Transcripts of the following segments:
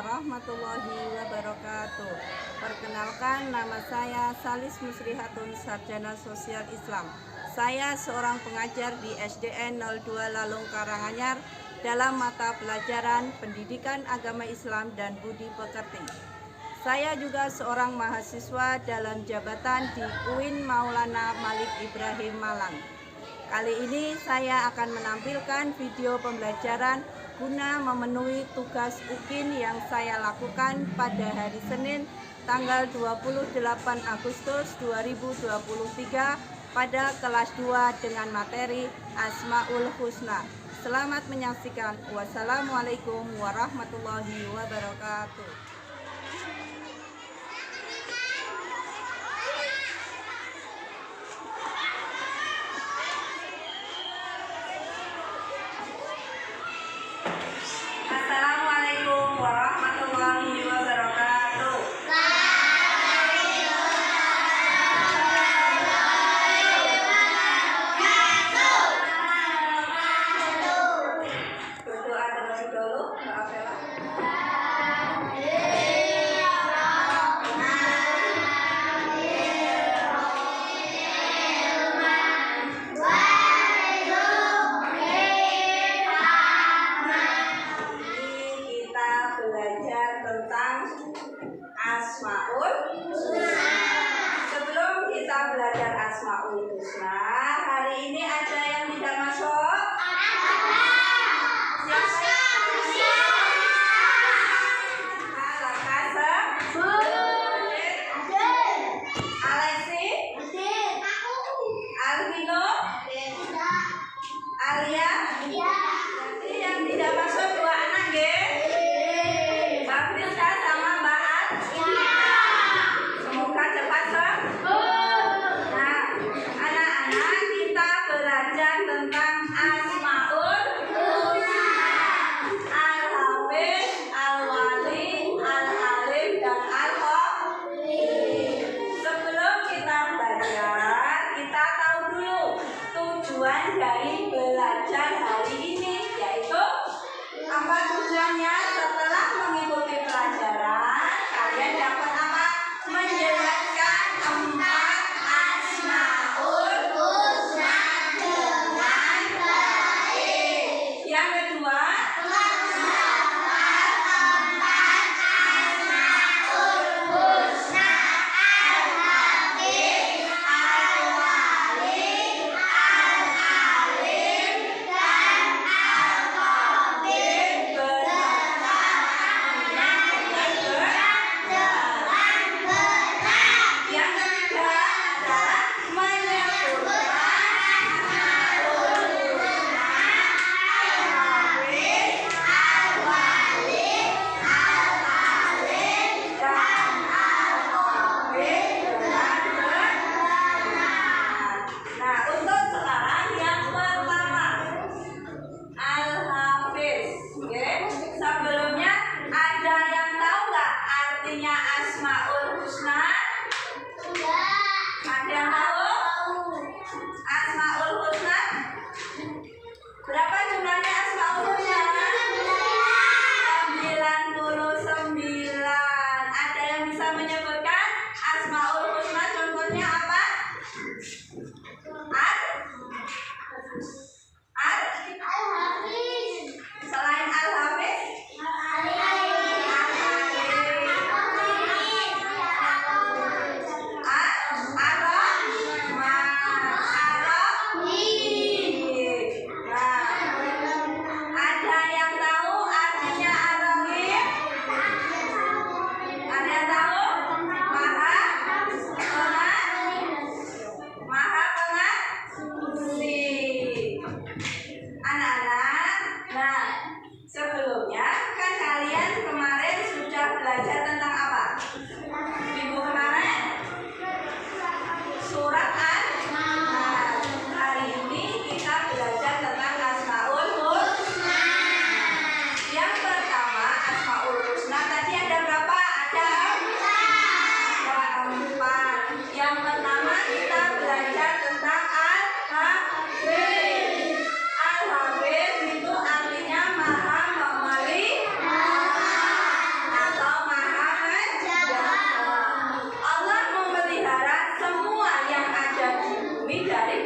warahmatullahi wabarakatuh. Perkenalkan, nama saya Salis Muslihatun, Sarjana Sosial Islam. Saya seorang pengajar di SDN 02 Lalung Karanganyar dalam mata pelajaran Pendidikan Agama Islam dan Budi Pekerti. Saya juga seorang mahasiswa dalam jabatan di UIN Maulana Malik Ibrahim Malang. Kali ini saya akan menampilkan video pembelajaran guna memenuhi tugas UKIN yang saya lakukan pada hari Senin tanggal 28 Agustus 2023 pada kelas 2 dengan materi Asmaul Husna. Selamat menyaksikan. Wassalamualaikum warahmatullahi wabarakatuh. Assalamualaikum warahmatullahi wabarakatuh. Berdoa terlebih dahulu, Mbak Afela. Belajar tentang Asmaul Husna. Sebelum kita belajar Asmaul Husna, hari ini ada yang tidak masuk? Siapa? Alexi? Alvino? Alia? Jadi yang tidak masuk dua anak, nggih? Mbak Friska sama Mbak At? Semoga cepat sembuh. Nah, anak-anak, kita belajar tentang Asmaul Husna. Al-Hafiz, Al-Wali, Al-Alim, dan Al-Qadir. Sebelum kita belajar, kita tahu dulu tujuan dari belajar hari ini, yaitu apa tujuannya? Setelah mengikuti pelajaran, kalian dapat apa? Menjelaskan 4 Asmaul Husna dengan baik. Yang kedua, menghafal 4 Asmaul Husna: Al-Hafiz, Al-Wali, Al-Alim, dan Al-Qadir beserta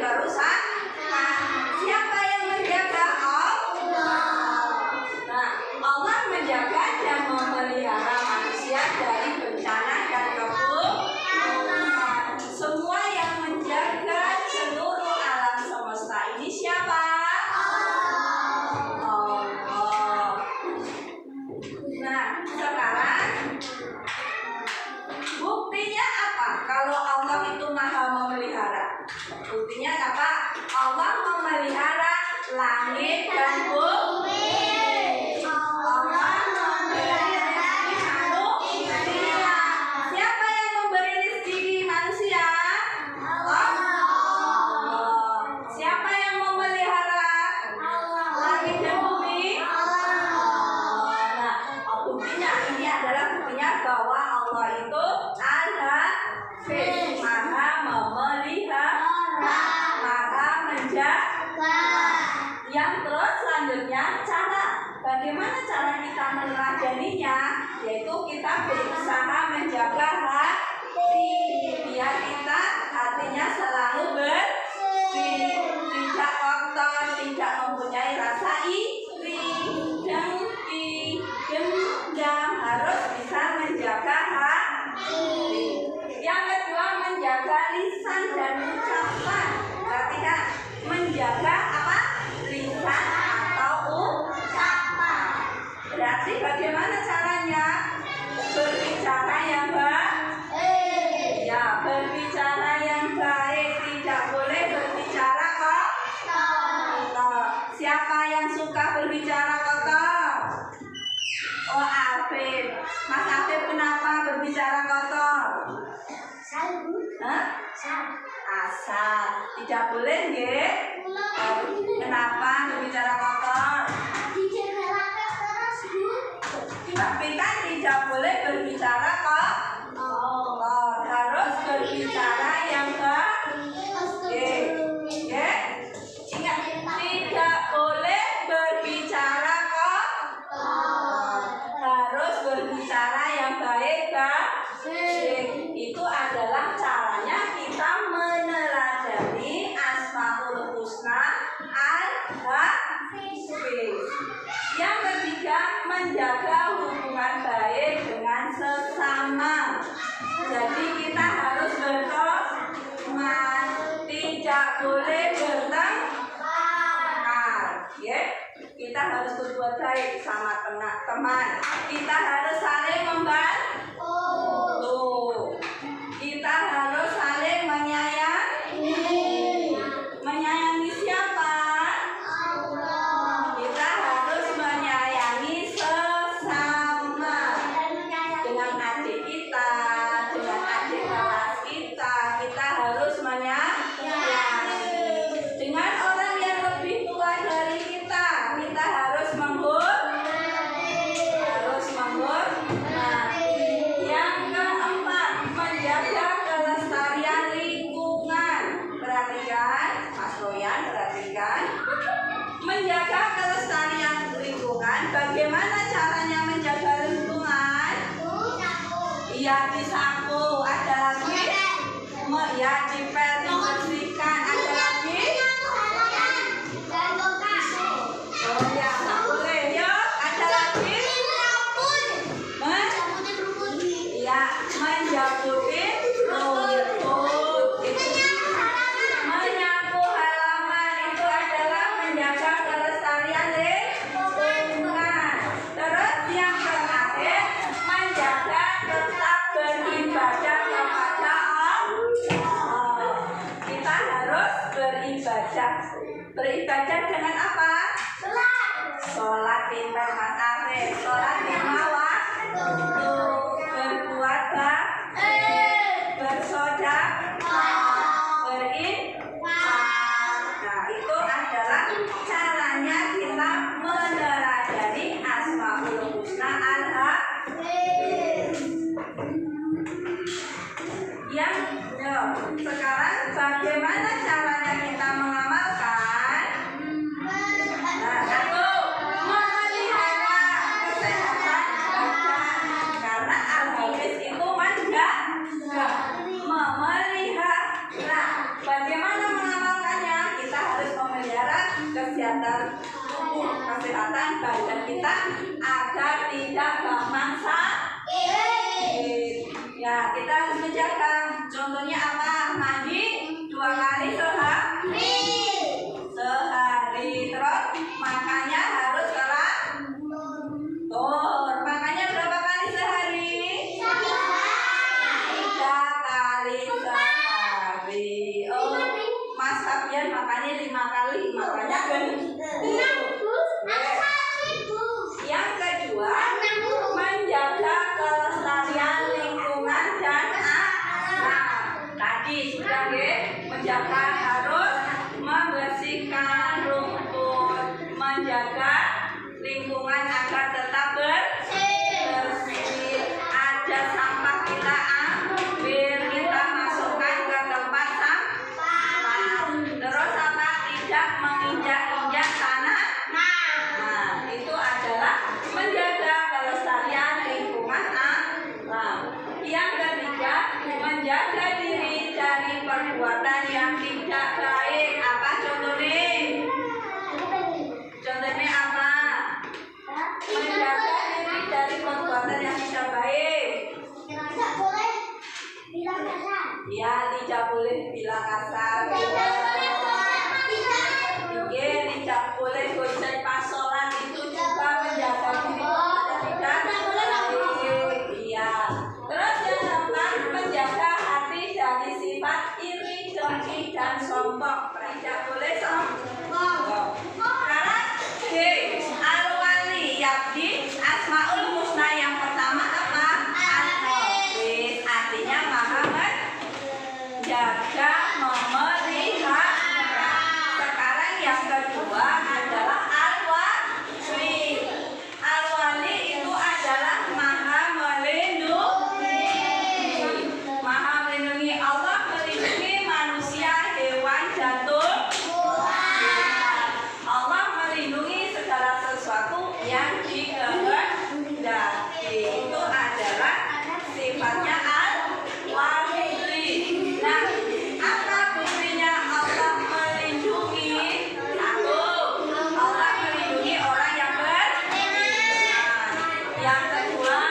kerusakan. Siapa yang menjaga? Allah. Nah, Allah menjaga dan memelihara manusia dari bencana dan keburukan. Semua yang menjaga seluruh alam semesta ini siapa? Allah. Nah, sekarang buktinya apa? Kalau Allah itu maha memelihara. Buktinya apa? Allah memelihara langit dan bumi. Allah memberi rezeki manusia. Siapa yang memberi rezeki manusia? Allah. Siapa yang memelihara langit dan bumi? Nah, buktinya ini adalah buktinya bahwa Allah itu Al-Hafiz, maha memelihara, maha menjaga. Yang terus selanjutnya bagaimana cara kita meneladaninya, yaitu kita berusaha menjaga hati biar kita hatinya selalu bersih, tidak kotor, tidak mempunyai rasa iri, dengki, dendam, harus bisa menjaga hati. Yang kedua, menjaga lisan dan ucapan. Perhatikan, menjaga apa? Lisan atau ucapan. Berarti bagaimana caranya? Berbicara yang baik. Ya, berbicara yang baik. Tidak boleh berbicara kotor. Siapa yang suka berbicara kotor? Oh, Afif. Mas Afif kenapa berbicara kotor? Asal. Tidak boleh, nggih? Kenapa berbicara kotor? Tapi kan tidak boleh berbicara kotor. Harus berbicara yang baik. Ingat, tidak boleh berbicara kotor. Harus berbicara yang baik. Itu adalah caranya kita meneladani Asmaul Husna Al-Hafiz. Yang ketiga, menjaga hubungan baik dengan sesama. Jadi kita harus berteman, tidak boleh bertengkar. Kita harus berbuat baik sama teman. Kita harus saling membantu. Kita harus saling menyayangi. Menyayangi siapa? Kita harus menyayangi sesama. Dengan adik kita, dengan adik kelas kita, kita harus menyayangi. Dengan orang yang lebih tua dari kita, kita harus menghormati. Yang keempat, menjaga kelestarian lingkungan. Perhatikan, Mas Royan, perhatikan. Menjaga kelestarian lingkungan. Bagaimana caranya menjaga lingkungan? Iya, disapu. Ada lagi? Ya, dipel, dibersihkan. Ada lagi? Oh ya, nggak boleh. Yuk, ada lagi? Ya, menjaputin rumput. Menyapu halaman itu adalah menjaga kelestarian lingkungan. Terus yang terakhir, menjaga tetap beribadah kepada Allah. Kita harus beribadah. Beribadah dengan apa? Sholat, pintar Mas Afif. Sholat lima waktu. Berbuat baik, bersedekah, berinfak. Nah, itu adalah caranya kita meneladani Asmaul Husna Al-Hafiz. Sekarang bagaimana caranya kita mengamalkan? Nah, satu, memelihara kesehatan badan. Karena Al-Hafiz itu menjaga kesehatan tubuh, kesehatan badan kita agar tidak gampang sakit. Ya, kita harus menjaga. Contohnya apa? Mandi 2 kali sehari. Terus makannya harus teratur. Makannya berapa kali sehari? 3 kali sehari. Oh, Mas Fabian makannya 5 kali. Makanya yang kedua, menjaga kelestarian lingkungan dan alam. Tadi sudah menjaga, harus membersihkan rumput, menjaga lingkungan agar tetap bersih. Ada sampah kita ambil, kita masukkan ke tempat sampah. Terus apa? Tidak menginjak-injak tanah. Nah, itu adalah menjaga kelestarian lingkungan alam. Yang ketiga, menjaga diri dari perbuatan yang tidak baik. Apa contohnya? Contohnya apa? Menjaga diri dari perbuatan yang tidak baik. Ya, tidak boleh bilang kasar. Tidak boleh gosip pas sholat, itu juga menjaga diri tidak baik. Iya. Terus yang keempat, menjaga hati dari sifat iri, dengki, dan sombong. Tidak boleh sombong. Sekarang Al-Wali Yabdi Asmaul Husna yang pertama apa? Al-Hafiz, artinya maha menjaga, memelihara. Sekarang yang kedua adalah Al-Wali. Al-Wali itu adalah maha melindungi. Maha melindungi. Allah melindungi manusia, hewan, dan tumbuhan. Allah melindungi segala sesuatu yang dikehendaki. Itu adalah sifatnya Al-Wali. Nah, apa buktinya Allah melindungi? Satu, Allah melindungi orang yang beriman. Yang kedua,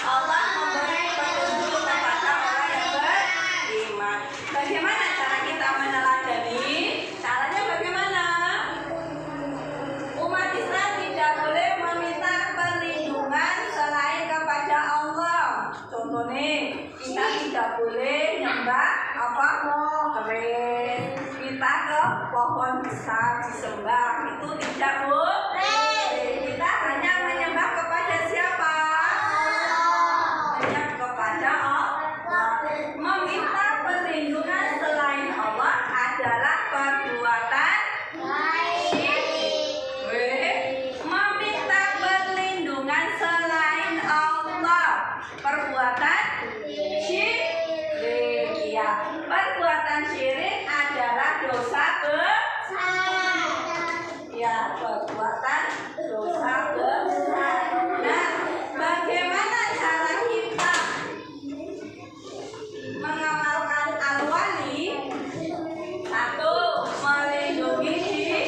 Allah memberi petunjuk kepada orang yang beriman. Bagaimana cara kita meneladani? Caranya bagaimana? Umat Islam tidak boleh meminta perlindungan selain kepada Allah. Contohnya, kita tidak boleh nyembah apa? Keris. Kita ke pohon besar disembah, itu tidak boleh. Kita hanya menyembah kepada siapa? Hanya kepada Allah. Meminta perlindungan selain Allah adalah perbuatan syirik. Meminta perlindungan selain Allah, perbuatan syirik. Ya, perbuatan syirik adalah dosa besar. Ya, perbuatan dosa besar. Nah, bagaimana cara kita mengamalkan Al-Wali? Satu, melindungi diri.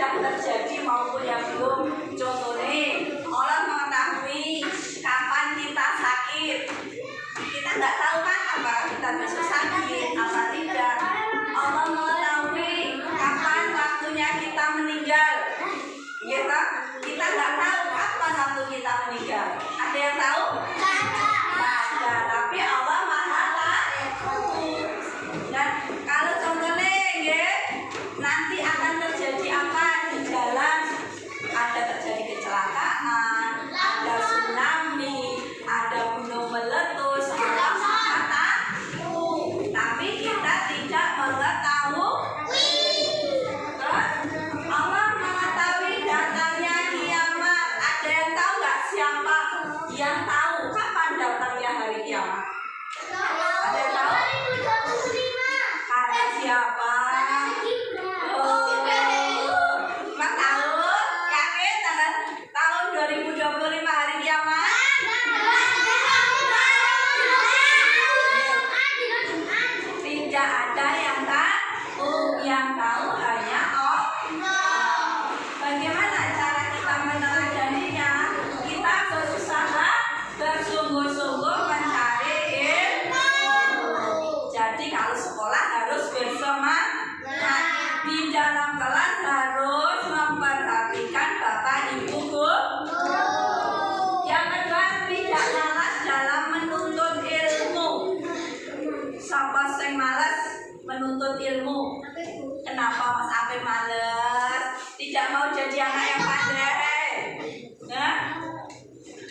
sudah terjadi maupun yang belum. Contohnya, Allah mengetahui kapan kita sakit. Kita nggak tahu kan apa kita besok sakit, apa tidak. Allah mengetahui kapan waktunya kita meninggal. Gitu? Kita nggak tahu kapan waktu kita meninggal. Ada yang tahu? Ada, tapi Allah Maha Tahu. Dan kalau contohnya, ya, nanti akan terjadi apa di jalan? Ada terjadi kecelakaan, ada tsunami, ada gunung meletus, Allah Maha Tahu. Tapi kita tidak mengetahui. Terus Allah mengetahui datangnya kiamat. Ada yang tahu nggak siapa yang tahu kapan datangnya hari kiamat? Ada yang tahu? Kata siapa? Mas tahu? Yakin tahun 2025 hari kiamat? Tidak ada yang tahu. Yang tahu hanya Allah. Bagaimana cara kita meneladaninya? Kita berusaha bersungguh-sungguh mencari ilmu. Jadi kalau sekolah harus bersemangat. Di dalam kelas harus memperhatikan Bapak Ibu guru. Yang kedua, tidak malas dalam menuntut ilmu. Siapa yang malas menuntut ilmu? Kenapa Mas Afif malas? Tidak mau jadi anak yang pandai? Nah,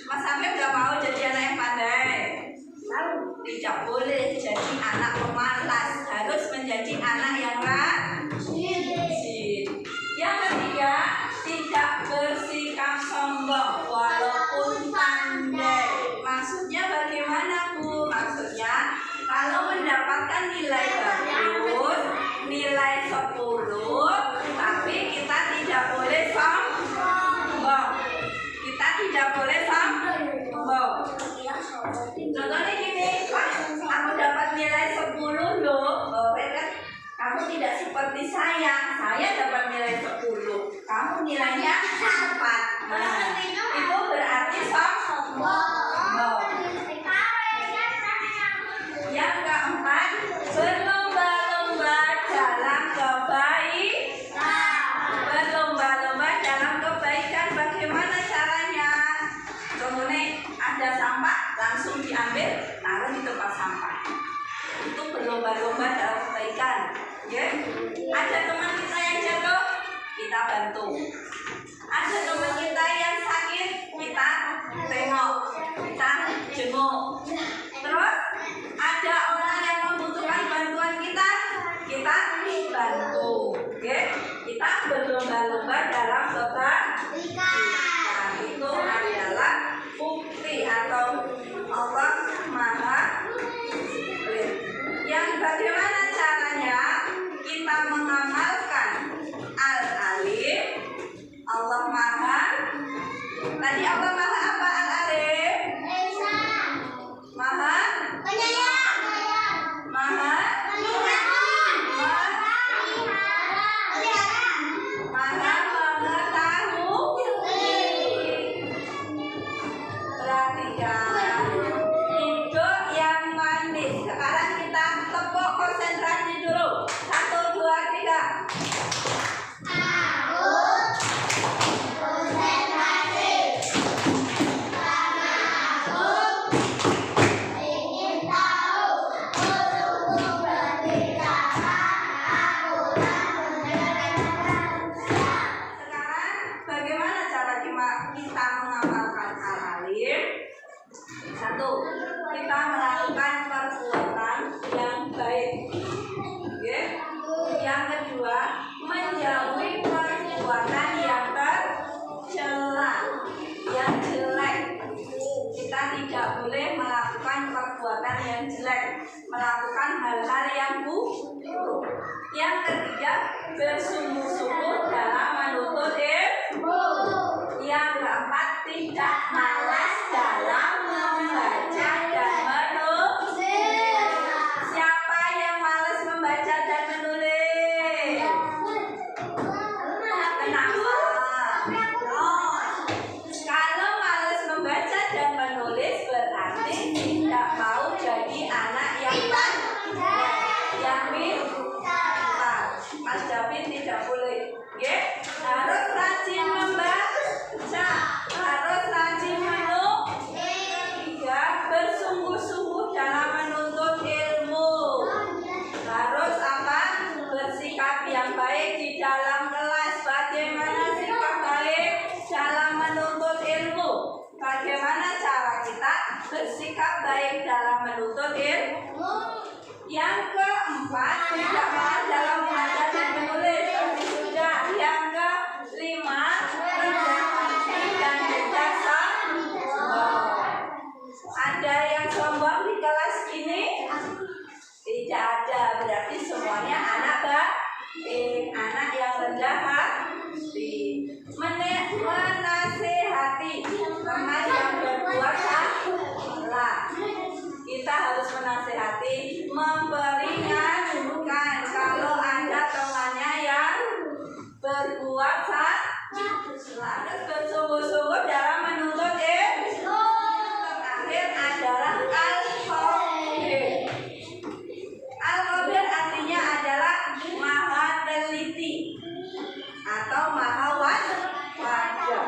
Mas Afif gak mau jadi anak yang pandai. Tidak boleh jadi anak pemalas, harus menjadi anak yang rajin. Yang ketiga, tidak bersikap sombong walaupun pandai. Maksudnya bagaimana, Bu? Maksudnya kalau mendapatkan nilai bagus, nilai 10, tapi kita tidak boleh sombong. Kita tidak boleh sombong. Contohnya gini, Pak, aku dapat nilai 10 loh. Kamu tidak seperti saya dapat nilai 10. Kamu nilainya 4. Nah, itu berarti sombong. Yang keempat, berlomba-lomba dalam kebaikan. Berlomba-lomba dalam kebaikan. Bagaimana caranya? Contohnya ada sampah, langsung diambil, taruh di tempat sampah. Itu berlomba-lomba dalam kebaikan. Ya? Ada teman kita yang jatuh, kita bantu. Ada teman kita yang sakit, kita tengok, kita jenguk. Terus ada orang yang membutuhkan bantuan kita bantu. Okay? Kita berlomba-lomba dalam kebaikan. Itu adalah bukti atau Allah Maha Baik. Yang bagaimana caranya kita mengamalkan Al-Alim? Allah Maha. Tadi Allah Maha apa Al-Alim? Maha penyayang. Maha perhatikan hidup yang manis. Sekarang kita tepuk konsentrasi dulu. 1, 2, 3. Kita melakukan perbuatan yang baik. Okay? Yang kedua, menjauhi perbuatan yang tercela, yang jelek. Kita tidak boleh melakukan perbuatan yang jelek, melakukan hal-hal yang buruk. Yang ketiga, bersungguh-sungguh dalam menuntut ilmu. Yang keempat, tidak bagaimana cara kita bersikap baik dalam menuntut ilmu. Yang keempat, tidak malas dalam belajar dan menulis. Seperti sudah. Yang kelima, rendah hati dan tidak sombong. Ada yang sombong di kelas ini? Tidak ada. Berarti semuanya anak baik, anak yang rendah hati. Menasehati teman yang berbuat salah. Kita harus menasehati, memperingatkan kalau ada temannya yang berbuat salah. Bersungguh-sungguh dalam menuntut ilmu. Terakhir adalah al-khabir. Al-khabir artinya adalah maha teliti atau maha waspada.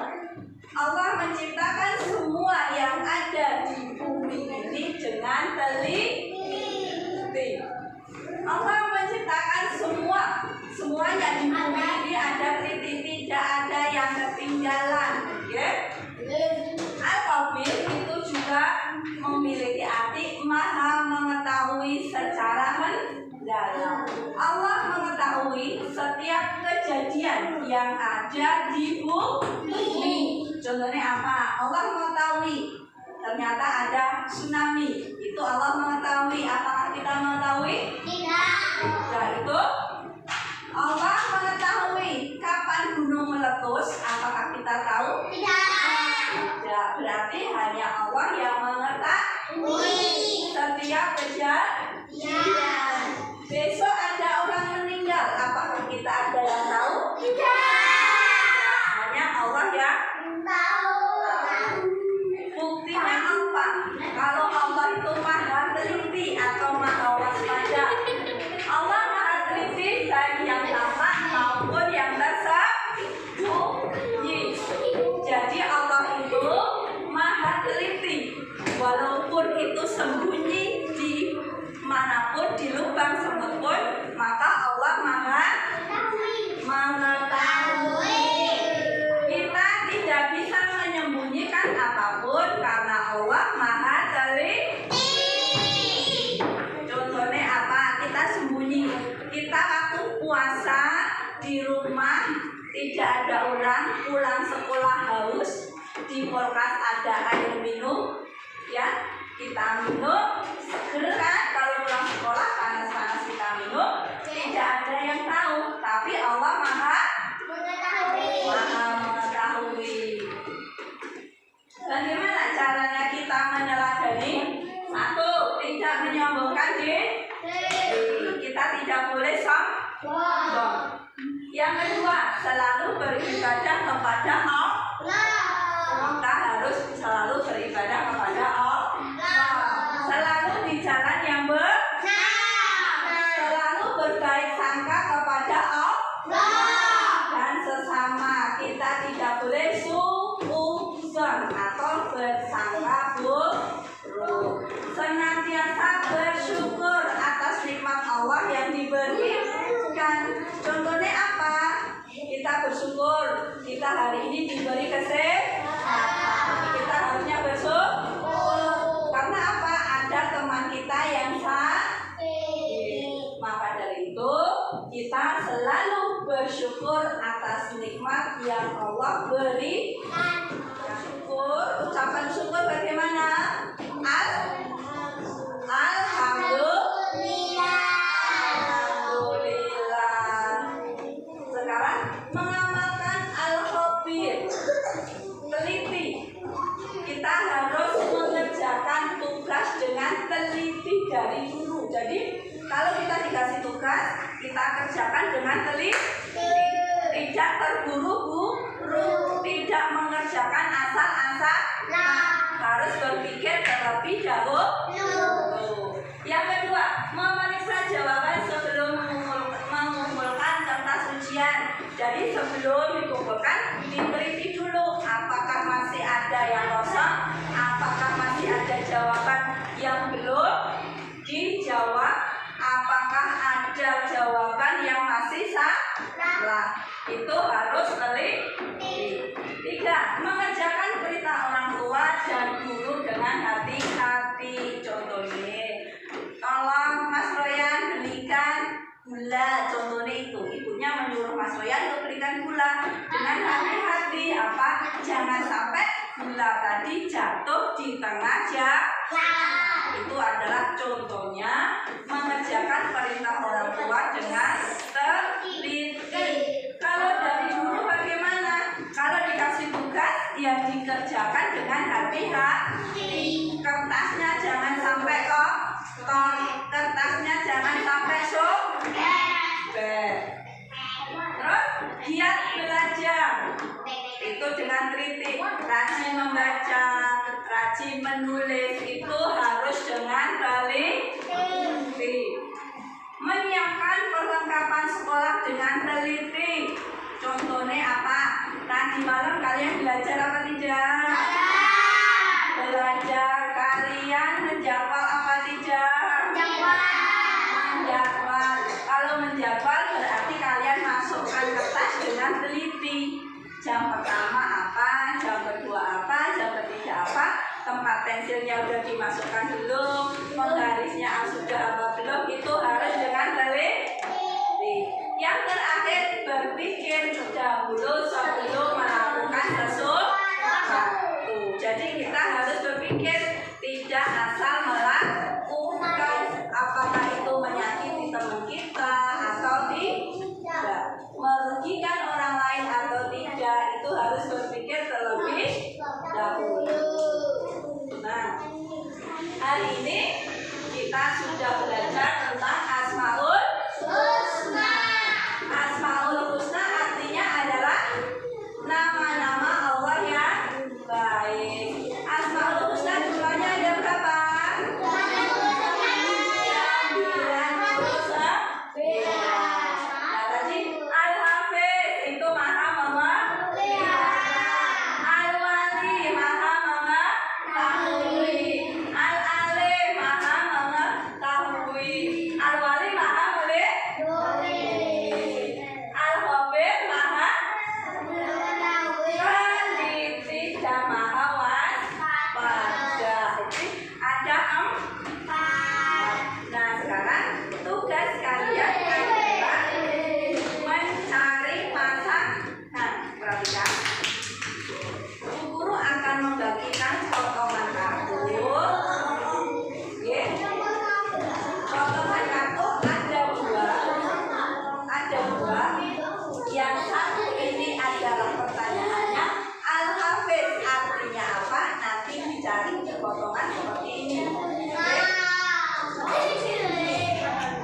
Allah menciptakan semua yang ada di bumi ini dengan teliti. Allah menciptakan semuanya di bumi ini ada teliti, tidak ada yang ketinggalan. Al-khabir itu juga memiliki arti maha mengetahui secara mendalam. Allah mengetahui setiap kejadian yang ada di bumi. Contohnya apa? Allah mengetahui ternyata ada tsunami. Itu Allah mengetahui. Apakah kita mengetahui? Tidak. Itu Allah mengetahui kapan gunung meletus. Apakah kita tahu? Tidak. Berarti hanya Allah yang mengetahui setiap kejadian. Besok ada orang meninggal. Apakah kita ada yang tahu? Tidak. Hanya Allah yang tahu. Buktinya apa? Kalau Allah itu maha teliti atau maha waspada. Allah maha teliti baik yang tampak maupun yang tersembunyi. Jadi Allah itu maha teliti. Walaupun itu sembunyi di manapun, di lubang semut pun, maka Allah maha mengetahui. Kita tidak bisa menyembunyikan apapun karena Allah maha teliti. Contohnya apa? Kita sembunyi. Kita waktu puasa di rumah tidak ada orang, pulang sekolah haus, di kulkas ada air minum, ya kita minum segera. Kalau pulang sekolah panas-panas kita minum, tidak ada yang tahu, tapi Allah maha mengetahui. Bagaimana caranya kita meneladani? Satu, tidak menyombongkan diri. Kita tidak boleh sombong. Yang kedua, selalu beribadah kepada Allah. Kita harus selalu beribadah kepada Allah. Selalu di jalan yang benar. Selalu berbaik sangka kepada Allah dan sesama. Kita tidak boleh suudzon atau bersangka buruk. Senantiasa bersyukur atas nikmat Allah yang diberikan. Contohnya apa? Kita bersyukur kita hari ini diberi kesehatan. Kita harusnya bersyukur. Karena apa? Ada teman kita yang sakit. Maka dari itu kita selalu bersyukur atas nikmat yang Allah beri. Syukur, ucapan syukur bagaimana? Alhamdulillah. Sekarang mengamalkan al-khabir. Teliti. Kita harus mengerjakan tugas dengan teliti dari dulu. Jadi kalau kita dikasih tugas, kita kerjakan dengan teliti. Tidak terburu-buru, tidak mengerjakan asal-asal. Harus berpikir terlebih dahulu. Yang kedua, memeriksa jawaban sebelum mengumpulkan kertas ujian. Jadi sebelum dikumpulkan, diteliti dulu apakah masih ada yang kosong, apakah masih ada jawaban yang belum dijawab, apakah ada jawaban yang masih salah. Itu harus teliti. 3. Mengerjakan perintah orang tua dengan hati-hati. Contohnya, tolong Mas Royan belikan gula. Contohnya itu, ibunya menyuruh Mas Royan untuk belikan gula dengan hati-hati. Apa? Jangan sampai gula tadi jatuh di tengah jalan. Itu adalah contohnya mengerjakan perintah orang tua dengan teliti. Kalau dari guru bagaimana? Kalau dikasih tugas, ya dikerjakan dengan hati-hati. Kertasnya jangan sampai kotor, kertasnya jangan sampai sobek. Terus giat belajar, itu dengan kritik. Rajin membaca, rajin menulis, itu harus dengan teliti. Menyiapkan perlengkapan sekolah dengan teliti. Contohnya apa? Tadi malam kalian belajar apa tidak? Belajar. Kalian menjadwal apa tidak? Menjadwal. Kalau menjadwal berarti kalian masukkan kertas dengan teliti. Jam pertama apa? Jam kedua apa? Jam ketiga apa? Tempat pensilnya udah dimasukkan belum? Penggarisnya sudah apa belum? Itu harus dengan teliti. Yang terakhir, berpikir dahulu sebelum melakukan sesuatu. Jadi kita harus berpikir, tidak asal melakukan. Apakah itu menyakiti teman kita atau tidak, merugikan orang lain atau tidak, itu harus berpikir terlebih dahulu. Nah, hari ini kita sudah belajar tentang Asmaul Husna. Asmaul Husna artinya adalah nama-nama Allah yang baik. Asmaul Husna jumlahnya ada berapa? 99. Nah, tadi Al-Hafiz itu maha memelihara. Al-Wali maha mengetahui. Al-Alim maha mengetahui. Al-Wali maha melindungi. Al-Khabir maha teliti dan maha waspada. Jadi ada 4. Nah, sekarang tugas kalian adalah mencari pasangan. Perhatikan, Bu Guru akan membagikan potongan kartu. Potongan kartu ada dua. Yang satu ini adalah pertanyaannya, Al-Hafiz artinya apa? Nanti dicari di potongan seperti ini.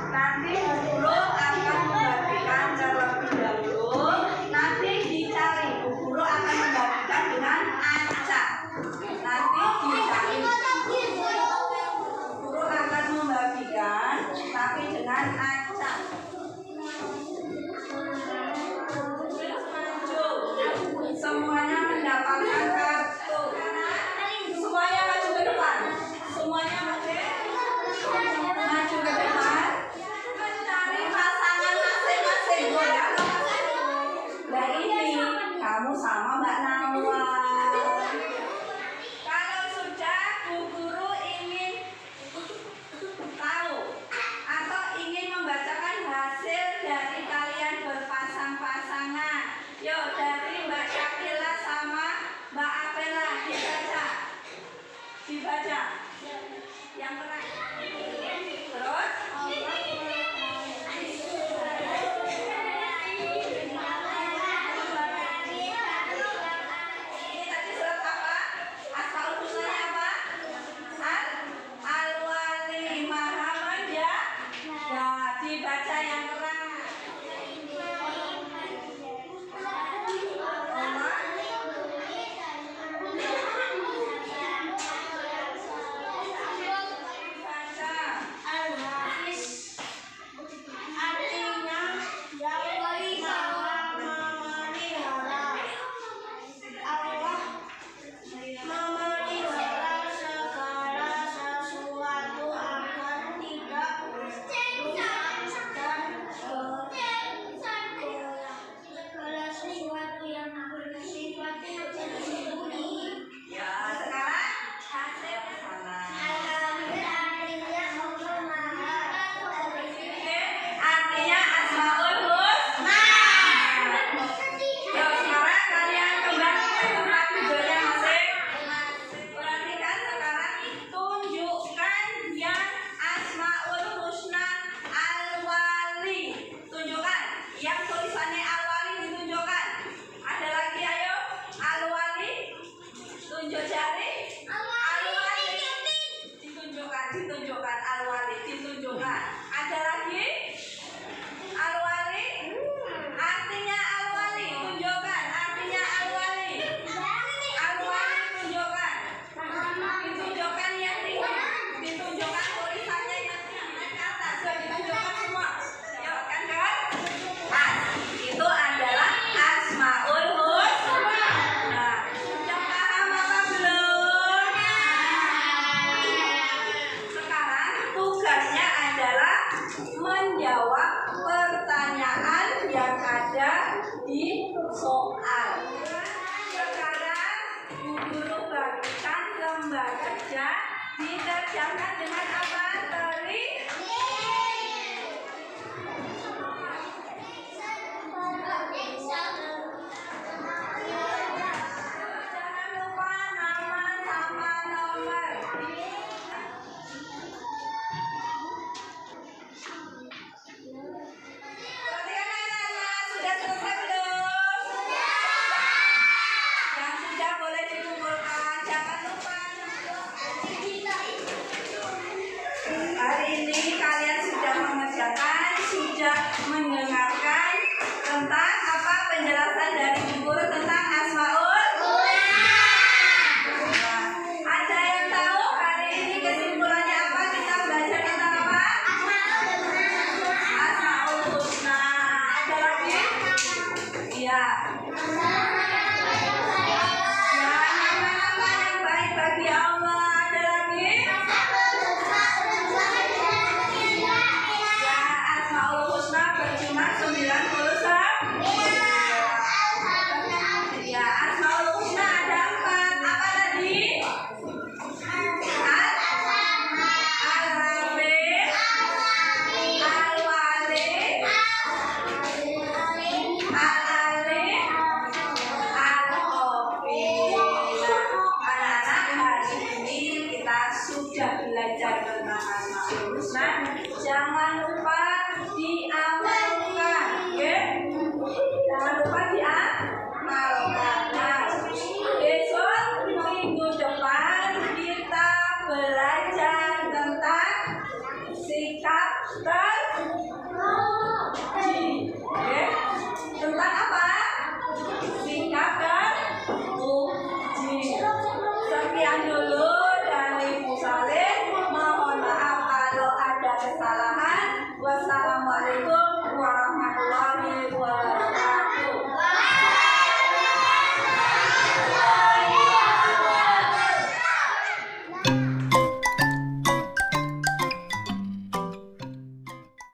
Nanti guru akan membagikan terlebih dahulu. Nanti dicari, guru akan membagikan dengan acak. Nanti dicari, guru akan membagikan tapi dengan acak. Semuanya mendapatkan kartu. Semuanya maju ke depan. Semuanya maju ke depan. Mencari pasangan masing-masing. Nah, ini kamu sama Mbak Nawal. Kalau sudah Bu Guru ingin tahu atau ingin membacakan hasil dari kalian berpasang-pasangan, yuk dari Mbak Syakila sama Mbak Apela dibaca yang terakhir. Terus membaca diterjemahkan dengan apa? Teri